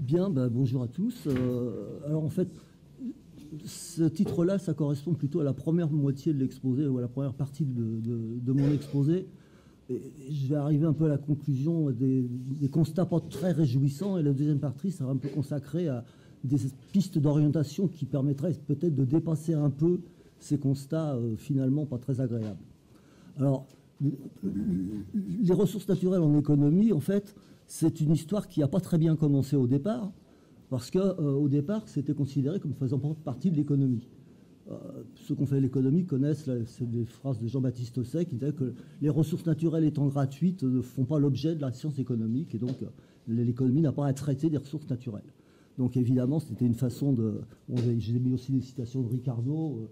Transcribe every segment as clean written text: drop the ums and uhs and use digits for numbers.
Bien, bonjour à tous. Alors en fait, ce titre-là, ça correspond plutôt à la première moitié de l'exposé, ou à la première partie de mon exposé. Et je vais arriver un peu à la conclusion des constats pas très réjouissants, et la deuxième partie sera un peu consacrée à des pistes d'orientation qui permettraient peut-être de dépasser un peu ces constats finalement pas très agréables. Alors, les ressources naturelles en économie, en fait, c'est une histoire qui n'a pas très bien commencé au départ, parce qu'au départ, c'était considéré comme faisant partie de l'économie. Ceux qui ont fait l'économie connaissent, c'est des phrases de Jean-Baptiste Osset qui disait que les ressources naturelles étant gratuites ne font pas l'objet de la science économique, et donc l'économie n'a pas à traiter des ressources naturelles. Donc évidemment, c'était une façon de... Bon, j'ai mis aussi des citations de Ricardo,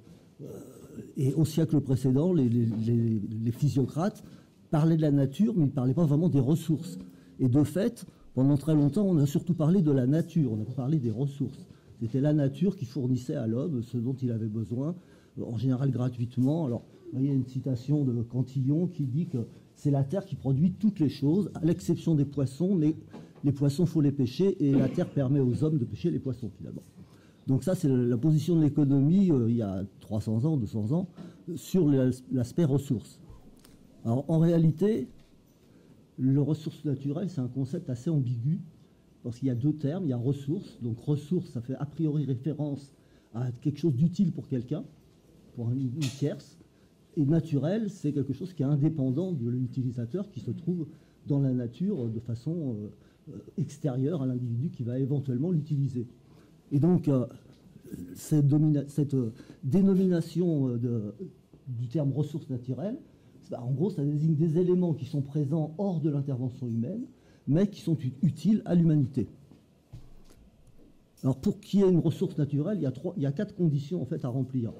et au siècle précédent, les physiocrates parlaient de la nature, mais ils ne parlaient pas vraiment des ressources. Et de fait, pendant très longtemps, on a surtout parlé de la nature, on n'a pas parlé des ressources. C'était la nature qui fournissait à l'homme ce dont il avait besoin, en général gratuitement. Alors, il y a une citation de Cantillon qui dit que c'est la terre qui produit toutes les choses, à l'exception des poissons, mais les poissons, il faut les pêcher, et la terre permet aux hommes de pêcher les poissons, finalement. Donc ça, c'est la position de l'économie, il y a 300 ans, 200 ans, sur l'aspect ressources. Alors, en réalité, le ressource naturelle, c'est un concept assez ambigu, parce qu'il y a deux termes. Il y a ressources. Donc ressources, ça fait a priori référence à quelque chose d'utile pour quelqu'un, pour une tierce. Et naturel, c'est quelque chose qui est indépendant de l'utilisateur, qui se trouve dans la nature de façon extérieure à l'individu qui va éventuellement l'utiliser. Et donc, cette dénomination du terme ressources naturelles, en gros, ça désigne des éléments qui sont présents hors de l'intervention humaine, mais qui sont utiles à l'humanité. Alors, pour qu'il y ait une ressource naturelle, il y a 4 conditions en fait à remplir.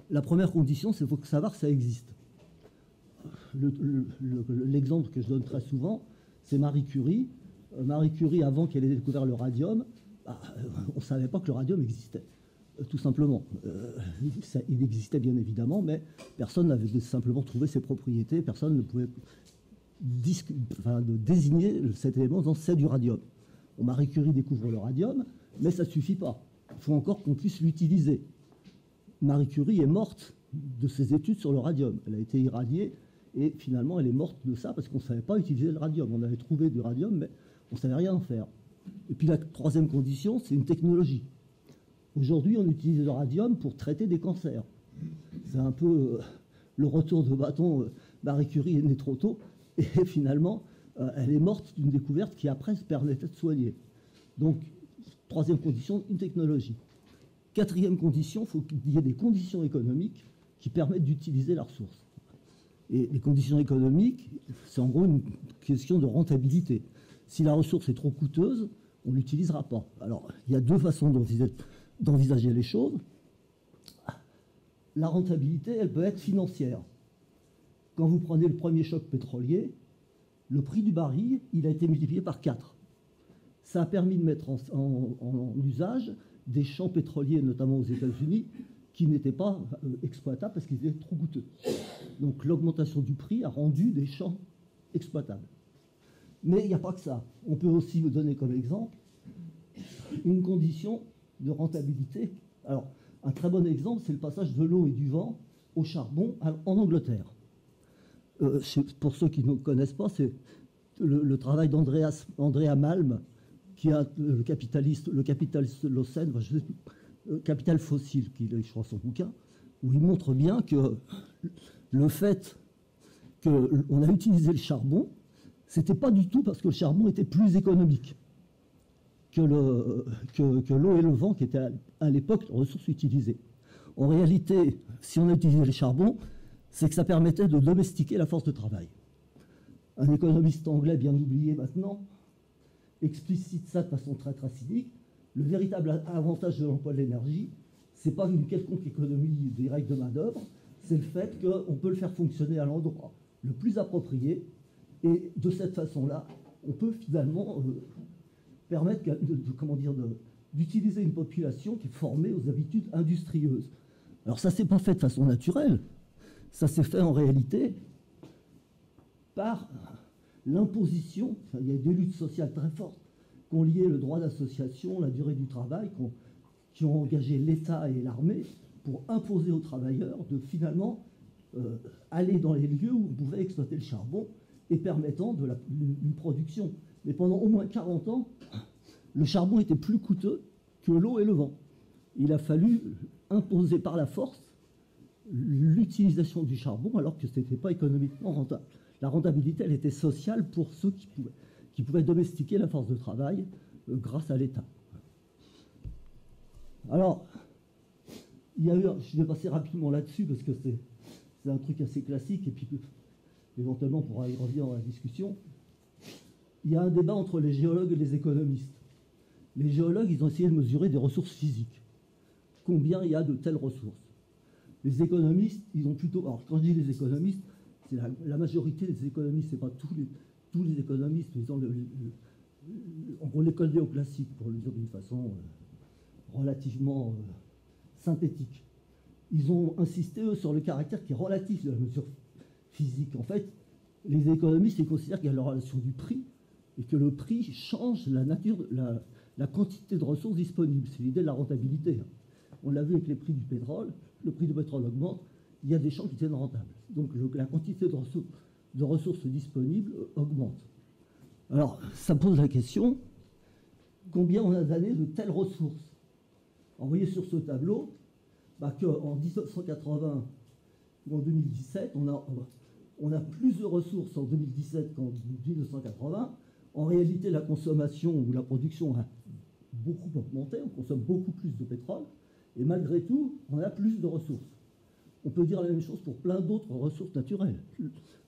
La première condition, c'est qu'il faut savoir que ça existe. L'exemple que je donne très souvent, c'est Marie Curie. Marie Curie, avant qu'elle ait découvert le radium, on ne savait pas que le radium existait. Tout simplement. Il existait bien évidemment, mais personne n'avait simplement trouvé ses propriétés, personne ne pouvait désigner cet élément dans c'est du radium. Bon, Marie Curie découvre le radium, mais ça ne suffit pas. Il faut encore qu'on puisse l'utiliser. Marie Curie est morte de ses études sur le radium. Elle a été irradiée, et finalement elle est morte de ça parce qu'on ne savait pas utiliser le radium. On avait trouvé du radium, mais on ne savait rien en faire. Et puis la troisième condition, c'est une technologie. Aujourd'hui, on utilise le radium pour traiter des cancers. C'est un peu le retour de bâton. Marie Curie est née trop tôt, et finalement, elle est morte d'une découverte qui après se permettait de soigner. Donc, troisième condition, une technologie. Quatrième condition, il faut qu'il y ait des conditions économiques qui permettent d'utiliser la ressource. Et les conditions économiques, c'est en gros une question de rentabilité. Si la ressource est trop coûteuse, on ne l'utilisera pas. Alors, il y a deux façons d'envisager les choses. La rentabilité, elle peut être financière. Quand vous prenez le premier choc pétrolier, le prix du baril, il a été multiplié par 4. Ça a permis de mettre en usage des champs pétroliers, notamment aux États-Unis, qui n'étaient pas exploitables parce qu'ils étaient trop coûteux. Donc l'augmentation du prix a rendu des champs exploitables. Mais il n'y a pas que ça. On peut aussi vous donner comme exemple une condition de rentabilité. Alors, un très bon exemple, c'est le passage de l'eau et du vent au charbon en Angleterre. Pour ceux qui ne connaissent pas, c'est le travail d'Andrea Malm, qui a le capitaliste Lawson, Capital fossile, qu'il a écrit dans son bouquin, où il montre bien que le fait qu'on a utilisé le charbon, c'était pas du tout parce que le charbon était plus économique que l'eau et le vent, qui étaient à l'époque ressources utilisées. En réalité, si on a utilisé le charbon, c'est que ça permettait de domestiquer la force de travail. Un économiste anglais bien oublié maintenant explicite ça de façon très très cynique. Le véritable avantage de l'emploi de l'énergie, c'est pas une quelconque économie directe de main-d'œuvre, c'est le fait qu'on peut le faire fonctionner à l'endroit le plus approprié, et de cette façon-là, on peut finalement permettre d'utiliser une population qui est formée aux habitudes industrieuses. Alors ça ne s'est pas fait de façon naturelle, ça s'est fait en réalité par l'imposition. Il y a des luttes sociales très fortes ont lié le droit d'association, la durée du travail, qui ont engagé l'État et l'armée pour imposer aux travailleurs de finalement aller dans les lieux où on pouvait exploiter le charbon et permettant une production. Mais pendant au moins 40 ans, le charbon était plus coûteux que l'eau et le vent. Il a fallu imposer par la force l'utilisation du charbon alors que ce n'était pas économiquement rentable. La rentabilité, elle était sociale pour ceux qui pouvaient domestiquer la force de travail grâce à l'État. Alors, il y a eu, je vais passer rapidement là-dessus parce que c'est un truc assez classique et puis éventuellement on pourra y revenir dans la discussion. Il y a un débat entre les géologues et les économistes. Les géologues, ils ont essayé de mesurer des ressources physiques. Combien il y a de telles ressources? Les économistes, ils ont plutôt... Alors, quand je dis les économistes, c'est la majorité des économistes, c'est pas tous les économistes, ils ont en gros l'école néoclassique, pour le dire d'une façon relativement synthétique. Ils ont insisté, eux, sur le caractère qui est relatif de la mesure physique. En fait, les économistes, ils considèrent qu'il y a la relation du prix et que le prix change la nature, la quantité de ressources disponibles. C'est l'idée de la rentabilité. On l'a vu avec les prix du pétrole. Le prix du pétrole augmente, il y a des champs qui tiennent rentables. Donc la quantité de ressources disponibles augmente. Alors, ça pose la question, combien on a d'années de telles ressources? Vous voyez sur ce tableau qu'en 1980 ou en 2017, on a plus de ressources en 2017 qu'en 1980. En réalité, la consommation ou la production a beaucoup augmenté, on consomme beaucoup plus de pétrole, et malgré tout, on a plus de ressources. On peut dire la même chose pour plein d'autres ressources naturelles.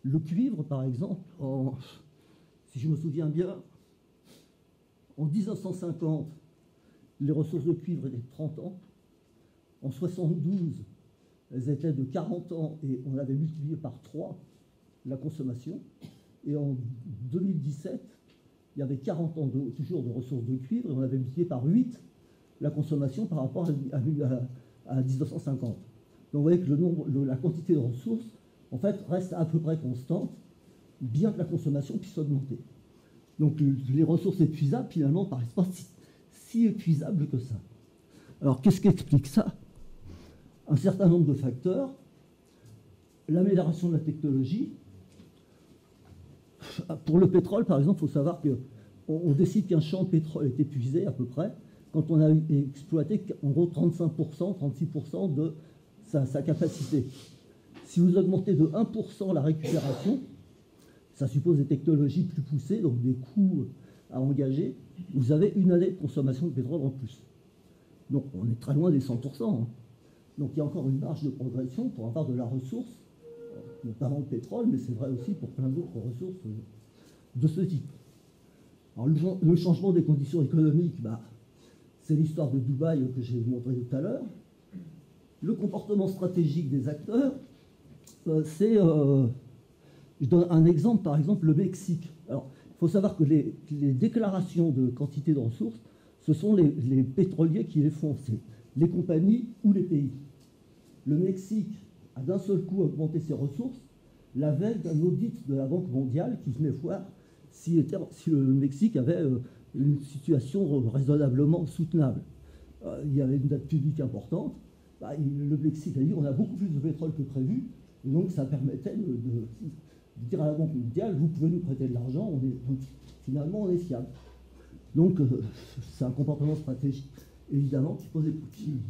Le cuivre, par exemple, si je me souviens bien, en 1950, les ressources de cuivre étaient de 30 ans. En 72, elles étaient de 40 ans et on avait multiplié par 3 la consommation. Et en 2017, il y avait 40 ans toujours de ressources de cuivre et on avait multiplié par 8 la consommation par rapport à 1950. Donc vous voyez que la quantité de ressources, en fait, reste à peu près constante, bien que la consommation puisse augmenter. Donc les ressources épuisables, finalement, ne paraissent pas si épuisables que ça. Alors qu'est-ce qui explique ça? Un certain nombre de facteurs. L'amélioration de la technologie. Pour le pétrole, par exemple, il faut savoir qu'on décide qu'un champ de pétrole est épuisé à peu près quand on a exploité en gros 35%, 36% de sa capacité. Si vous augmentez de 1% la récupération, ça suppose des technologies plus poussées, donc des coûts à engager, vous avez une année de consommation de pétrole en plus. Donc on est très loin des 100%. Hein. Donc il y a encore une marge de progression pour avoir de la ressource, notamment le pétrole, mais c'est vrai aussi pour plein d'autres ressources de ce type. Alors le changement des conditions économiques, c'est l'histoire de Dubaï que j'ai montré tout à l'heure. Le comportement stratégique des acteurs, je donne un exemple, par exemple le Mexique. Alors, il faut savoir que les déclarations de quantité de ressources, ce sont les pétroliers qui les font, c'est les compagnies ou les pays. Le Mexique a d'un seul coup augmenté ses ressources la veille d'un audit de la Banque mondiale qui venait voir si le Mexique avait une situation raisonnablement soutenable. Il y avait une dette publique importante. Le Mexique a dit on a beaucoup plus de pétrole que prévu, et donc ça permettait de dire à la Banque mondiale vous pouvez nous prêter de l'argent, finalement on est fiable. Donc c'est un comportement stratégique évidemment qui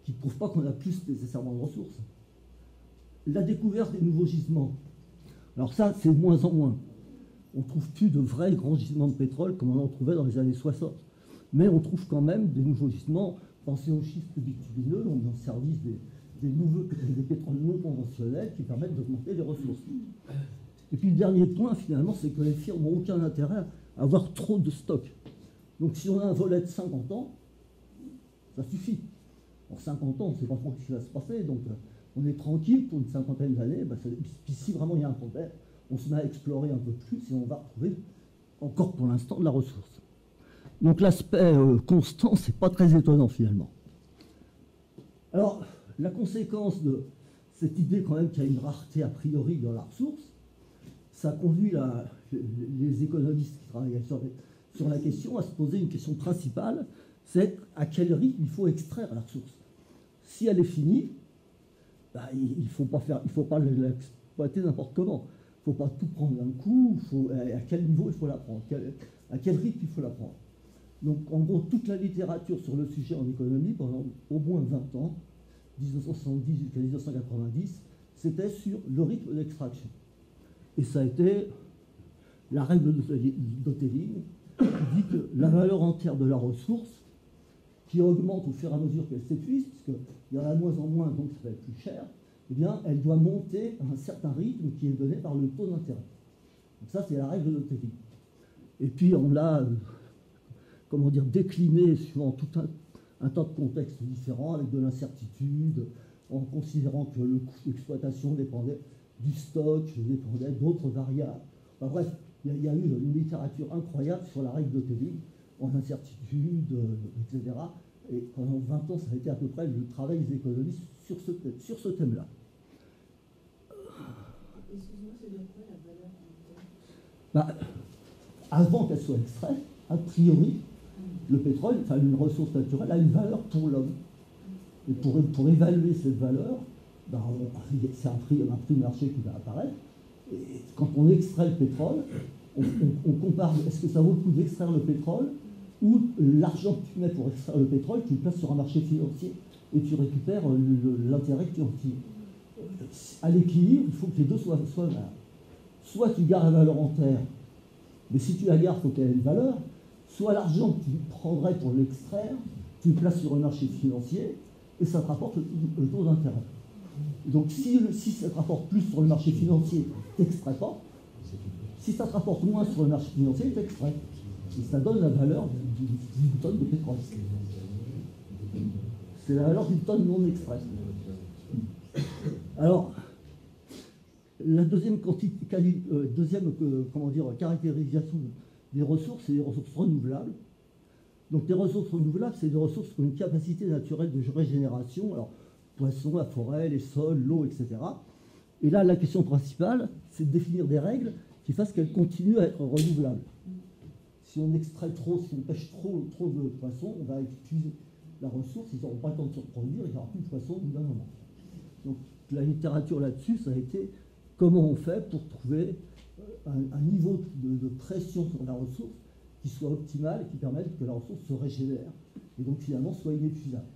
ne prouve pas qu'on a plus nécessairement de ressources. La découverte des nouveaux gisements. Alors ça, c'est de moins en moins. On ne trouve plus de vrais grands gisements de pétrole comme on en trouvait dans les années 60. Mais on trouve quand même des nouveaux gisements. Pensez aux schistes bitumineux, on est en service des pétroles non conventionnels qui permettent d'augmenter les ressources. Et puis le dernier point, finalement, c'est que les firmes n'ont aucun intérêt à avoir trop de stock. Donc si on a un volet de 50 ans, ça suffit. En 50 ans, on ne sait pas trop ce qui va se passer, donc on est tranquille pour une cinquantaine d'années. Puis si vraiment il y a un problème, on se met à explorer un peu plus et on va retrouver encore pour l'instant de la ressource. Donc l'aspect constant, c'est pas très étonnant finalement. Alors, la conséquence de cette idée quand même qu'il y a une rareté a priori dans la ressource, ça a conduit les économistes qui travaillent sur la question, à se poser une question principale, c'est à quel rythme il faut extraire la ressource. Si elle est finie, bah, il ne faut pas l'exploiter n'importe comment. Il ne faut pas tout prendre d'un coup, à quel niveau il faut la prendre, à quel rythme il faut la prendre. Donc en gros, toute la littérature sur le sujet en économie, pendant au moins 20 ans, 1970 jusqu'à 1990, c'était sur le rythme d'extraction. Et ça a été la règle d'Hotelling, qui dit que la valeur entière de la ressource, qui augmente au fur et à mesure qu'elle s'épuise, puisqu'il y en a de moins en moins, donc ça va être plus cher, eh bien, elle doit monter à un certain rythme qui est donné par le taux d'intérêt. Donc ça, c'est la règle d'Hotelling. Et puis, on l'a, comment dire, décliné suivant tout un tas de contextes différents, avec de l'incertitude, en considérant que le coût d'exploitation dépendait du stock, dépendait d'autres variables. Enfin, bref, il y a eu une littérature incroyable sur la règle d'Hotelling, en incertitude, etc. Et pendant 20 ans, ça a été à peu près le travail des économistes sur ce thème-là. Excuse-moi, c'est de quoi la valeur Bah, avant qu'elle soit extraite, a priori, le pétrole, enfin une ressource naturelle, a une valeur pour l'homme. Et pour évaluer cette valeur, bah, c'est un prix de marché qui va apparaître. Et quand on extrait le pétrole, on compare, est-ce que ça vaut le coup d'extraire le pétrole ou l'argent que tu mets pour extraire le pétrole, tu le places sur un marché financier et tu récupères l'intérêt que tu en tires. À l'équilibre, il faut que les deux soient valables. Soit tu gardes la valeur en terre, mais si tu la gardes, il faut qu'elle ait une valeur. Soit l'argent que tu prendrais pour l'extraire, tu le places sur un marché financier et ça te rapporte le taux d'intérêt. Donc si ça te rapporte plus sur le marché financier, tu n'extrais pas. Si ça te rapporte moins sur le marché financier, tu extrais. Et ça donne la valeur d'une tonne de pétrole. C'est la valeur d'une tonne non extraite. Alors, la deuxième caractérisation des ressources, c'est les ressources renouvelables. Donc les ressources renouvelables, c'est des ressources qui ont une capacité naturelle de régénération. Alors, poissons, la forêt, les sols, l'eau, etc. Et là, la question principale, c'est de définir des règles qui fassent qu'elles continuent à être renouvelables. Si on extrait trop, si on pêche trop de poissons, on va épuiser la ressource, ils n'auront pas le temps de se reproduire, il n'y aura plus de poissons au bout d'un moment. Donc la littérature là-dessus, ça a été comment on fait pour trouver un niveau de pression sur la ressource qui soit optimal et qui permette que la ressource se régénère et donc finalement soit inépuisable.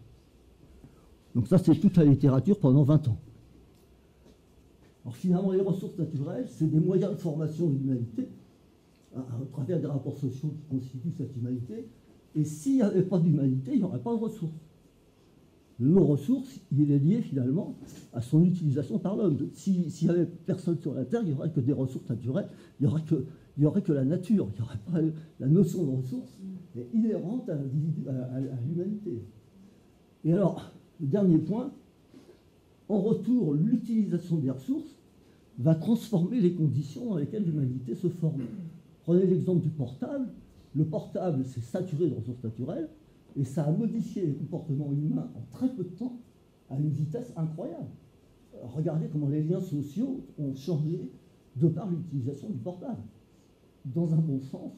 Donc ça, c'est toute la littérature pendant 20 ans. Alors finalement, les ressources naturelles, c'est des moyens de formation de l'humanité, à travers des rapports sociaux qui constituent cette humanité. Et s'il n'y avait pas d'humanité, il n'y aurait pas de ressources. Nos ressources, il est lié finalement à son utilisation par l'homme. S'il n'y avait personne sur la Terre, il n'y aurait que des ressources naturelles, il n'y aurait que la nature, il n'y aurait pas la notion de ressources est inhérente à l'humanité. Et alors, le dernier point, en retour, l'utilisation des ressources va transformer les conditions dans lesquelles l'humanité se forme. Prenez l'exemple du portable. Le portable s'est saturé de ressources naturelles et ça a modifié les comportements humains en très peu de temps à une vitesse incroyable. Regardez comment les liens sociaux ont changé de par l'utilisation du portable. Dans un bon sens,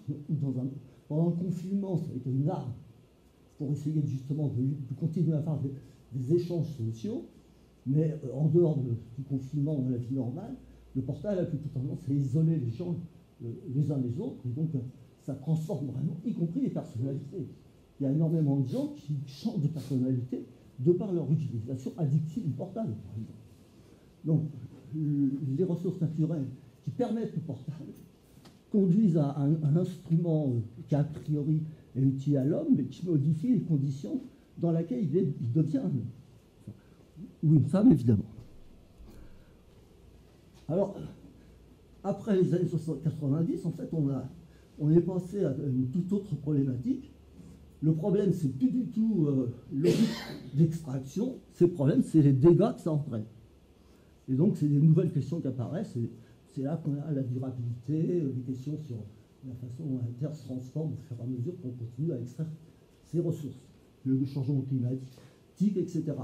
pendant le confinement, ça a été une arme pour essayer justement de continuer à faire des échanges sociaux, mais en dehors du confinement, dans la vie normale, le portable a plutôt tendance à isoler les gens les uns les autres, et donc ça transforme vraiment, y compris les personnalités. Il y a énormément de gens qui changent de personnalité de par leur utilisation addictive du portable, par exemple. Donc, les ressources naturelles qui permettent le portable conduisent à un instrument qui, a priori, est utile à l'homme, mais qui modifie les conditions dans lesquelles il devient un homme. Ou une femme, évidemment. Alors, après les années 90, en fait, on est passé à une toute autre problématique. Le problème, c'est plus du tout le rythme d'extraction. Le problème, c'est les dégâts que ça entraîne. Et donc, c'est des nouvelles questions qui apparaissent. C'est là qu'on a la durabilité, des questions sur la façon dont la Terre se transforme au fur et à mesure qu'on continue à extraire ses ressources, le changement climatique, etc.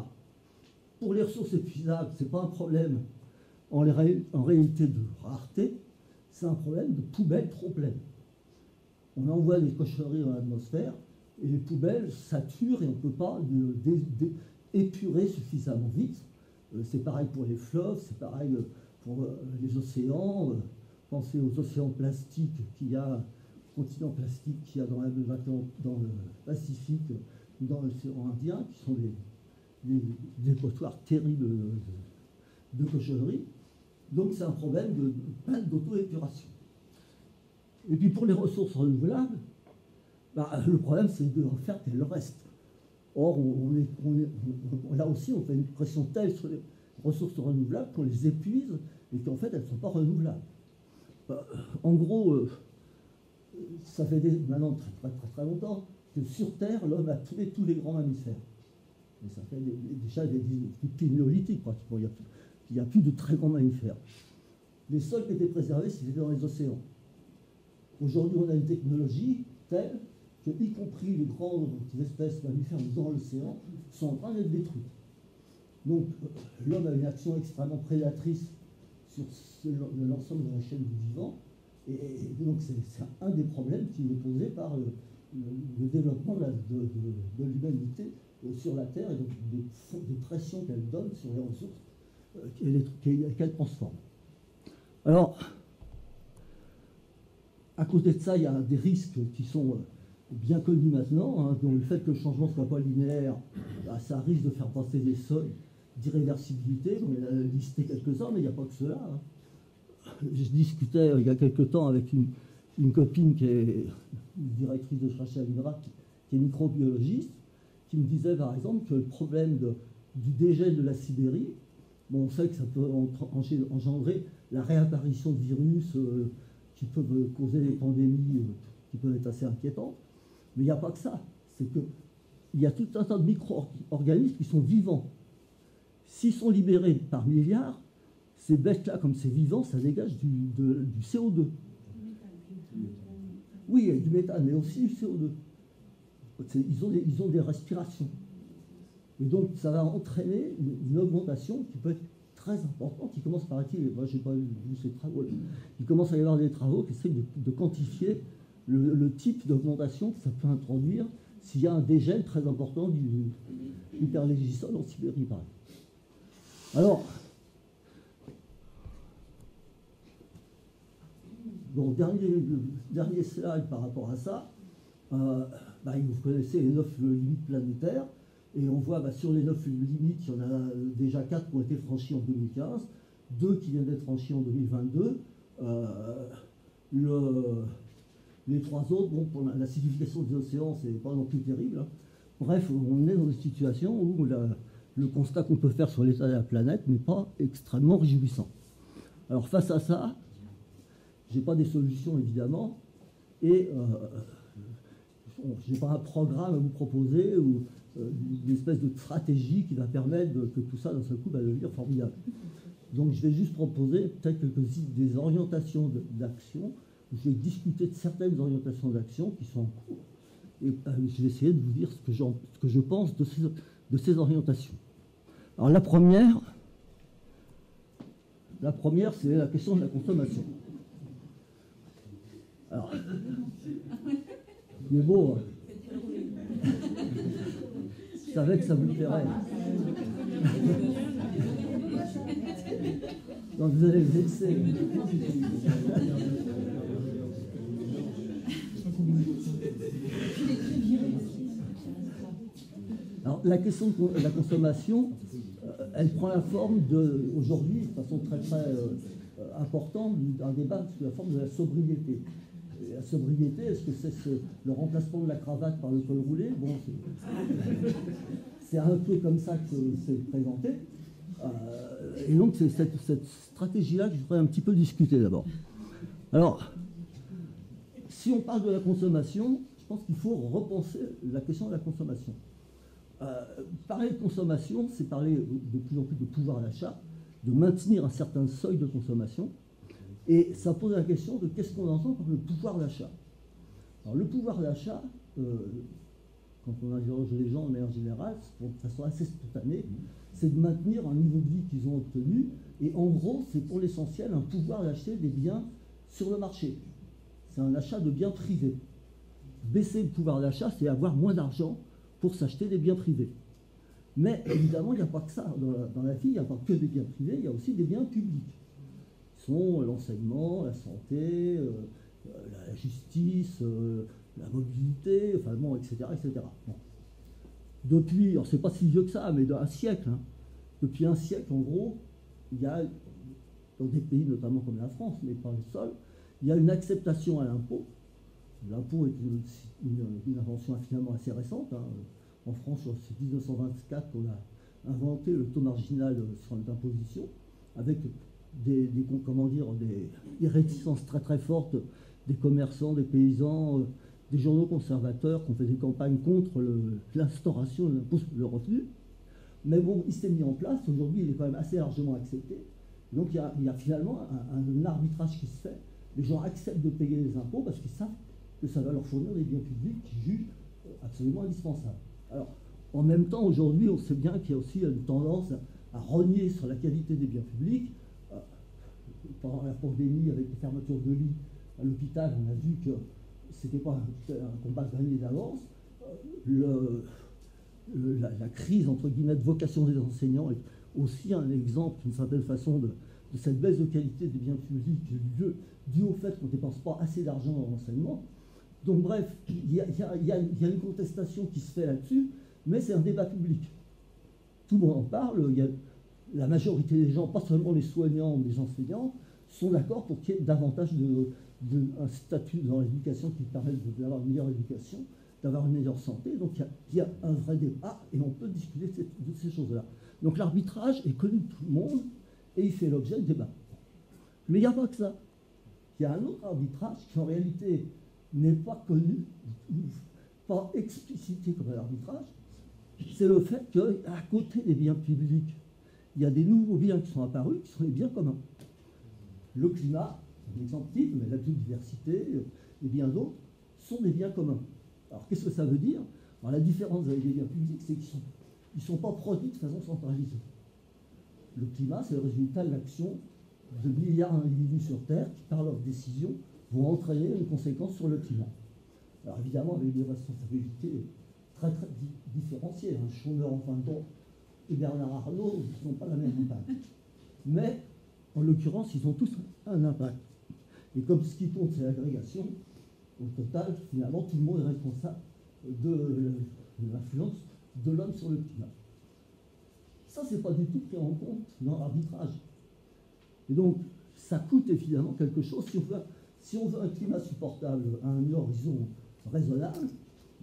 Pour les ressources épuisables, ce n'est pas un problème en réalité de rareté, c'est un problème de poubelle trop pleine. on envoie des cochonneries dans l'atmosphère, et les poubelles saturent et on ne peut pas épurer suffisamment vite. C'est pareil pour les fleuves, c'est pareil pour les océans. Pensez aux océans plastiques qu'il y a, continents plastiques qu'il y a dans le Pacifique ou dans l'océan Indien, qui sont des dépotoirs terribles de cochonneries. Donc c'est un problème de plein d'auto-épuration. Et puis pour les ressources renouvelables, le problème c'est de faire qu'elles restent. Or, là aussi, on fait une pression telle sur les ressources renouvelables qu'on les épuise et qu'en fait, elles ne sont pas renouvelables. En gros, ça fait maintenant très longtemps que sur Terre, l'homme a tué tous les grands mammifères. Et ça fait déjà depuis le néolithique, pratiquement. Il n'y a plus de très grands mammifères. Les seuls qui étaient préservés, c'était dans les océans. Aujourd'hui, on a une technologie telle que, y compris les grandes espèces mammifères dans l'océan, sont en train d'être détruites. Donc, l'homme a une action extrêmement prédatrice sur l'ensemble de la chaîne du vivant. Et donc, c'est un des problèmes qui est posé par le développement de l'humanité sur la Terre et donc des pressions qu'elle donne sur les ressources qu'elle transforme. Alors, à côté de ça, il y a des risques qui sont bien connus maintenant, dont le fait que le changement ne soit pas linéaire, ça risque de faire passer des seuils d'irréversibilité. On a listé quelques-uns, mais il n'y a pas que cela. Je discutais il y a quelques temps avec une copine qui est directrice de recherche à l'INRA, qui est microbiologiste, qui me disait par exemple que le problème du dégel de la Sibérie, bon, on sait que ça peut engendrer la réapparition de virus qui peuvent causer des pandémies qui peuvent être assez inquiétantes, mais il n'y a pas que ça. C'est qu'il y a tout un tas de micro-organismes qui sont vivants. S'ils sont libérés par milliards, ces bêtes-là, comme c'est vivant, ça dégage du CO2. Oui, il y a du méthane, mais aussi du CO2. Ils ont des respirations. Et donc, ça va entraîner une augmentation qui peut être très importante. Il commence, paraît-il, moi, je n'ai pas vu ces travaux, il commence à y avoir des travaux qui essaient de quantifier le type d'augmentation que ça peut introduire s'il y a un dégel très important du perlégisol en Sibérie, par exemple. Alors, bon, dernier slide par rapport à ça. Vous connaissez les 9 limites planétaires, et on voit sur les 9 limites, il y en a déjà 4 qui ont été franchies en 2015, 2 qui viennent d'être franchies en 2022. Les 3 autres, bon, pour l'acidification des océans, c'est pas non plus terrible. Bref, on est dans une situation où le constat qu'on peut faire sur l'état de la planète n'est pas extrêmement réjouissant. Alors face à ça, j'ai pas des solutions évidemment, et j'ai pas un programme à vous proposer ou une espèce de stratégie qui va permettre que tout ça d'un seul coup va devenir formidable. Donc je vais juste proposer peut-être des orientations d'action. Je vais discuter de certaines orientations d'action qui sont en cours, et je vais essayer de vous dire ce que je pense de ces orientations. Alors la première, c'est la question de la consommation. Alors, il est beau, hein. Je savais que ça vous plairait. Donc vous allez le vexer. Alors la question de la consommation, elle prend la forme aujourd'hui, de façon très importante, d'un débat sous la forme de la sobriété. Et la sobriété, est-ce que c'est le remplacement de la cravate par le col roulé? Bon, c'est un peu comme ça que c'est présenté. Et donc c'est cette stratégie-là que je voudrais un petit peu discuter d'abord. Alors, si on parle de la consommation, je pense qu'il faut repenser la question de la consommation. Parler de consommation, c'est parler de plus en plus de pouvoir d'achat, de maintenir un certain seuil de consommation, et ça pose la question de qu'est-ce qu'on entend par le pouvoir d'achat. Alors le pouvoir d'achat, quand on interroge les gens de manière générale, de façon assez spontanée, c'est de maintenir un niveau de vie qu'ils ont obtenu, et en gros, c'est pour l'essentiel un pouvoir d'acheter des biens sur le marché. C'est un achat de biens privés. baisser le pouvoir d'achat, c'est avoir moins d'argent pour s'acheter des biens privés. Mais évidemment, il n'y a pas que ça. Dans la vie, il n'y a pas que des biens privés, il y a aussi des biens publics. Ce sont l'enseignement, la santé, la justice, la mobilité, enfin bon, etc. etc. Bon. Depuis, alors c'est pas si vieux que ça, mais d'un siècle, hein, depuis un siècle en gros, il y a, dans des pays notamment comme la France, mais pas le seul, il y a une acceptation à l'impôt. L'impôt est une invention finalement assez récente. Hein. En France, c'est 1924 qu'on a inventé le taux marginal sur l'imposition, avec des réticences très très fortes des commerçants, des paysans, des journaux conservateurs qui ont fait des campagnes contre l'instauration de l'impôt sur le revenu. Mais bon, il s'est mis en place. Aujourd'hui, il est quand même assez largement accepté. Donc il y a finalement un arbitrage qui se fait. Les gens acceptent de payer les impôts parce qu'ils savent que ça va leur fournir des biens publics qu'ils jugent absolument indispensables. Alors, en même temps, aujourd'hui, on sait bien qu'il y a aussi une tendance à rogner sur la qualité des biens publics. Pendant la pandémie, avec les fermetures de lits à l'hôpital, on a vu que ce n'était pas un combat gagné d'avance. La crise, entre guillemets, de vocation des enseignants est aussi un exemple, d'une certaine façon, de cette baisse de qualité des biens publics due au fait qu'on ne dépense pas assez d'argent dans l'enseignement. Donc bref, il y a une contestation qui se fait là-dessus, mais c'est un débat public. Tout le monde en parle. La majorité des gens, pas seulement les soignants ou les enseignants, sont d'accord pour qu'il y ait davantage un statut dans l'éducation qui permette d'avoir une meilleure éducation, d'avoir une meilleure santé. Donc il y a un vrai débat et on peut discuter de ces choses-là. Donc l'arbitrage est connu de tout le monde et il fait l'objet de débats. Mais il n'y a pas que ça. Il y a un autre arbitrage qui en réalité n'est pas connu, pas explicité comme un arbitrage. C'est le fait qu'à côté des biens publics, il y a des nouveaux biens qui sont apparus, qui sont les biens communs. Le climat, un exemple type, mais la biodiversité et bien d'autres, sont des biens communs. Alors qu'est-ce que ça veut dire? Alors, la différence avec les biens publics, c'est qu'ils ne sont pas produits de façon centralisée. Le climat, c'est le résultat de l'action de milliards d'individus sur Terre qui, par leurs décisions, vont entraîner une conséquence sur le climat. Alors évidemment, avec des responsabilités très très différenciées. Un chômeur en fin de compte et Bernard Arnault n'ont pas la même impact. Mais, en l'occurrence, ils ont tous un impact. Et comme ce qui compte, c'est l'agrégation, au total, finalement, tout le monde est responsable de l'influence de l'homme sur le climat. Ça, c'est pas du tout pris en compte dans l'arbitrage. Et donc, ça coûte évidemment quelque chose. Si on veut un climat supportable à un horizon raisonnable,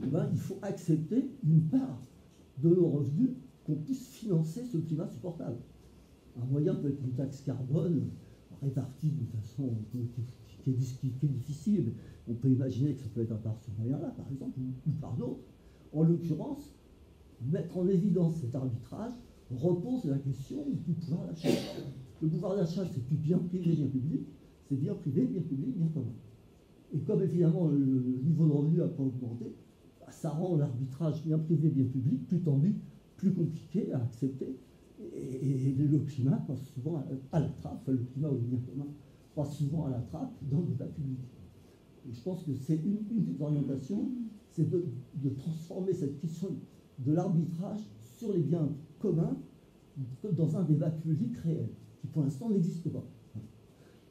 eh ben, il faut accepter une part de nos revenus qu'on puisse financer ce climat supportable. Un moyen peut être une taxe carbone répartie d'une façon qui est difficile. On peut imaginer que ça peut être par ce moyen-là, par exemple, ou par d'autres. En l'occurrence, mettre en évidence cet arbitrage repose la question du pouvoir d'achat. Le pouvoir d'achat, c'est plus bien privé, bien public, c'est bien privé, bien public, bien commun. Et comme évidemment le niveau de revenu n'a pas augmenté, ça rend l'arbitrage bien privé, bien public plus tendu, plus compliqué à accepter. Et le climat passe souvent à la trappe, enfin, le climat ou le bien commun passe souvent à la trappe dans le débat public. Et je pense que c'est une des orientations, c'est de transformer cette question de l'arbitrage sur les biens communs dans un débat public réel, qui pour l'instant n'existe pas.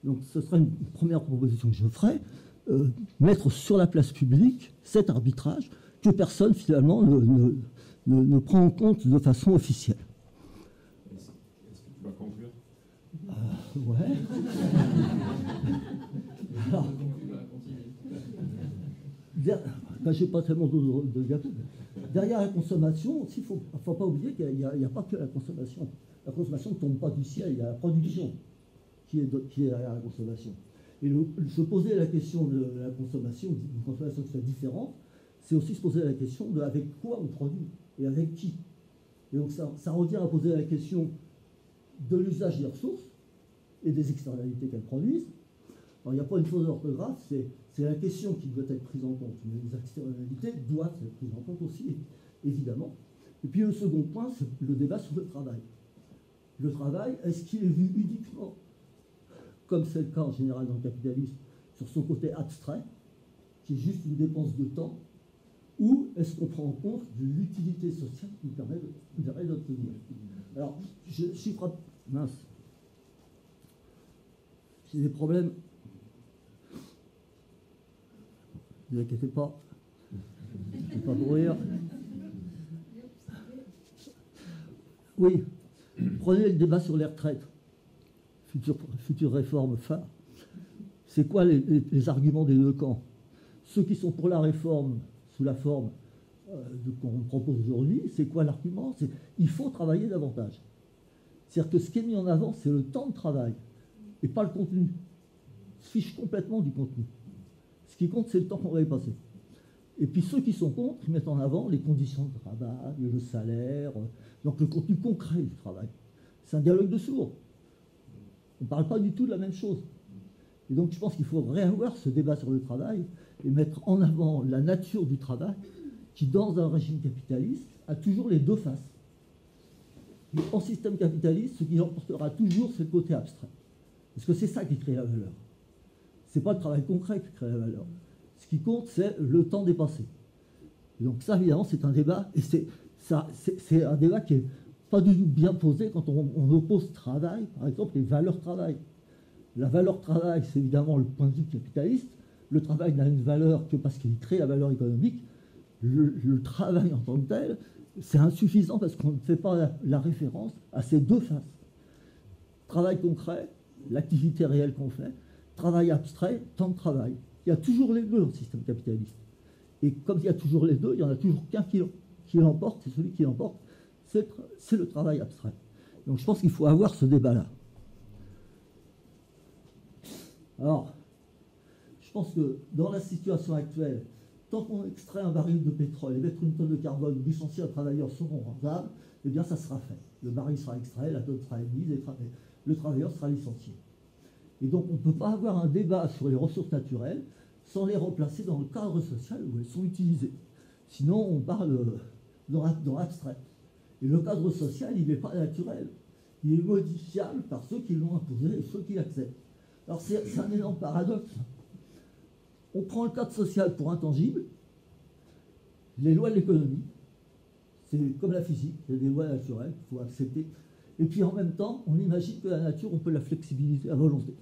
Donc ce sera une première proposition que je ferai, mettre sur la place publique cet arbitrage que personne finalement ne prend en compte de façon officielle. Est-ce que tu vas conclure? Ouais. Alors, je n'ai pas tellement de gâteau. Derrière la consommation, il ne faut pas oublier qu'il n'y a pas que la consommation. La consommation ne tombe pas du ciel, il y a la production qui est derrière la consommation. Et se poser la question de la consommation, d'une consommation qui soit différente, c'est aussi se poser la question de avec quoi on produit et avec qui. Et donc ça revient à poser la question de l'usage des ressources et des externalités qu'elles produisent. Alors il n'y a pas une faute d'orthographe, c'est la question qui doit être prise en compte. Mais les externalités doivent être prises en compte aussi, évidemment. Et puis le second point, c'est le débat sur le travail. Le travail, est-ce qu'il est vu uniquement, comme c'est le cas en général dans le capitalisme, sur son côté abstrait, qui est juste une dépense de temps, ou est-ce qu'on prend en compte l'utilité sociale qui permet d'obtenir? Alors, je suis frappé. Mince. J'ai des problèmes. Ne vous inquiétez pas. Je ne vais pas mourir. Oui, prenez le débat sur les retraites. Future réforme phare. C'est quoi les arguments des deux camps? Ceux qui sont pour la réforme sous la forme qu'on propose aujourd'hui, c'est quoi l'argument? C'est il faut travailler davantage. C'est-à-dire que ce qui est mis en avant, c'est le temps de travail et pas le contenu. On se fiche complètement du contenu. Ce qui compte, c'est le temps qu'on va y passer. Et puis ceux qui sont contre, ils mettent en avant les conditions de travail, le salaire, donc le contenu concret du travail. C'est un dialogue de sourds. On ne parle pas du tout de la même chose. Et donc je pense qu'il faut réavoir ce débat sur le travail et mettre en avant la nature du travail qui, dans un régime capitaliste, a toujours les deux faces. Et en système capitaliste, ce qui l'emportera toujours, c'est le côté abstrait. Parce que c'est ça qui crée la valeur. Ce n'est pas le travail concret qui crée la valeur. Ce qui compte, c'est le temps dépassé. Et donc ça, évidemment, c'est un débat, et c'est un débat qui n'est pas du tout bien posé quand on oppose travail, par exemple, et valeur travail. La valeur travail, c'est évidemment le point de vue capitaliste. Le travail n'a une valeur que parce qu'il crée la valeur économique. Le travail en tant que tel, c'est insuffisant parce qu'on ne fait pas la référence à ces deux faces. Travail concret, l'activité réelle qu'on fait, travail abstrait, temps de travail. Il y a toujours les deux dans le système capitaliste. Et comme il y a toujours les deux, il n'y en a toujours qu'un qui l'emporte, et celui qui l'emporte, c'est le travail abstrait. Donc je pense qu'il faut avoir ce débat-là. Alors, je pense que dans la situation actuelle, tant qu'on extrait un baril de pétrole et mettre une tonne de carbone, licencier un travailleur seront rentables, eh bien ça sera fait. Le baril sera extrait, la tonne sera émise, et le travailleur sera licencié. Et donc on ne peut pas avoir un débat sur les ressources naturelles sans les replacer dans le cadre social où elles sont utilisées. Sinon on parle dans l'abstrait. Et le cadre social, il n'est pas naturel. Il est modifiable par ceux qui l'ont imposé et ceux qui l'acceptent. Alors c'est un énorme paradoxe. On prend le cadre social pour intangible, les lois de l'économie, c'est comme la physique, il y a des lois naturelles qu'il faut accepter. Et puis en même temps, on imagine que la nature, on peut la flexibiliser à volonté.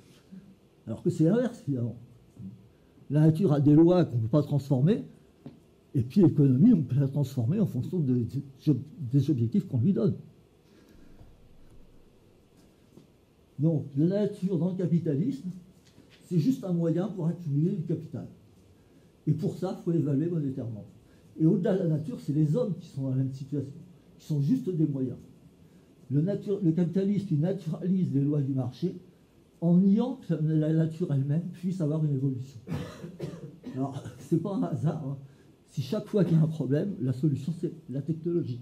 Alors que c'est l'inverse, finalement. La nature a des lois qu'on ne peut pas transformer, et puis l'économie, on peut la transformer en fonction des objectifs qu'on lui donne. Donc, la nature dans le capitalisme, c'est juste un moyen pour accumuler du capital. Et pour ça, il faut évaluer monétairement. Et au-delà de la nature, c'est les hommes qui sont dans la même situation, qui sont juste des moyens. Le capitaliste, il naturalise les lois du marché en niant que la nature elle-même puisse avoir une évolution. Alors, ce n'est pas un hasard. Hein. Si chaque fois qu'il y a un problème, la solution, c'est la technologie.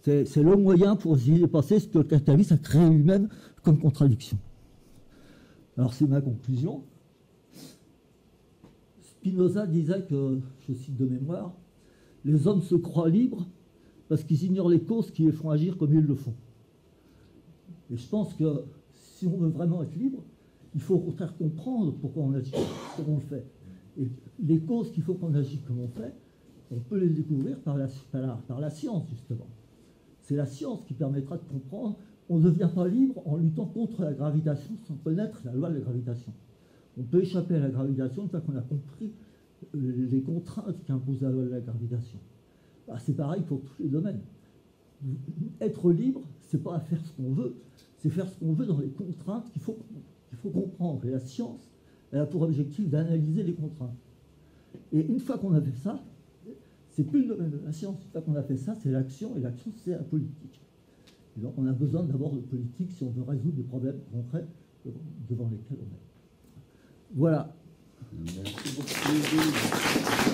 C'est le moyen pour essayer de passer ce que le capitalisme a créé lui-même comme contradiction. Alors, c'est ma conclusion. Spinoza disait que, je cite de mémoire, les hommes se croient libres parce qu'ils ignorent les causes qui les font agir comme ils le font. Et je pense que si on veut vraiment être libre, il faut au contraire comprendre pourquoi on agit comme on le fait. Et les causes qui font qu'on agit comme on fait, on peut les découvrir par la science, justement. C'est la science qui permettra de comprendre. On ne devient pas libre en luttant contre la gravitation sans connaître la loi de la gravitation. On peut échapper à la gravitation une fois qu'on a compris les contraintes qu'impose la loi de la gravitation. Bah, c'est pareil pour tous les domaines. Être libre, c'est pas faire ce qu'on veut, c'est faire ce qu'on veut dans les contraintes qu'il faut comprendre. Et la science, elle a pour objectif d'analyser les contraintes. Et une fois qu'on a fait ça, c'est plus le domaine de la science. Une fois qu'on a fait ça, c'est l'action, et l'action, c'est la politique. Et donc on a besoin d'abord de politique si on veut résoudre des problèmes concrets devant lesquels on est. Voilà. Merci beaucoup.